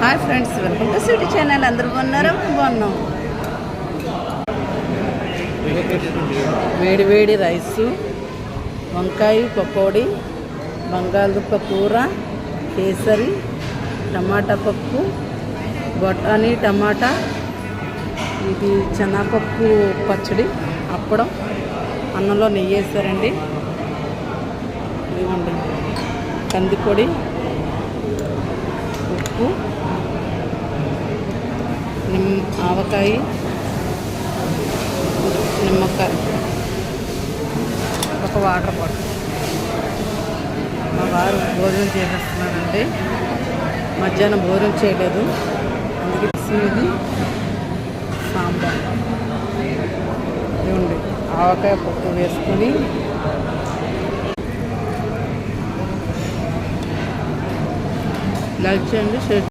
Hi friends, welcome to city channel. అందరూ బాగున్నారా? బాగున్నాం. వేడి వేడి రైసు, వంకాయ పకోడీ, బంగాళదుంప కూర, కేసరి, టమాటా పప్పు, బఠానీ టమాటా, ఇది శనగపప్పు పచ్చడి, అప్పడం, అన్నంలో నెయ్యి వేసారండి. ఇదిగోండి కందిపొడి, ఉప్పు, ఆవకాయ, నిమ్మకాయ, ఒక వాటర్ బాటిల్. మా వారు భోజనం చేసేస్తున్నారండి. మధ్యాహ్నం భోజనం చేయలేదు, అందుకే ఇది సాంబార్. ఇవ్వండి ఆవకాయ పప్పు వేసుకొని లైక్ చేయండి, షేర్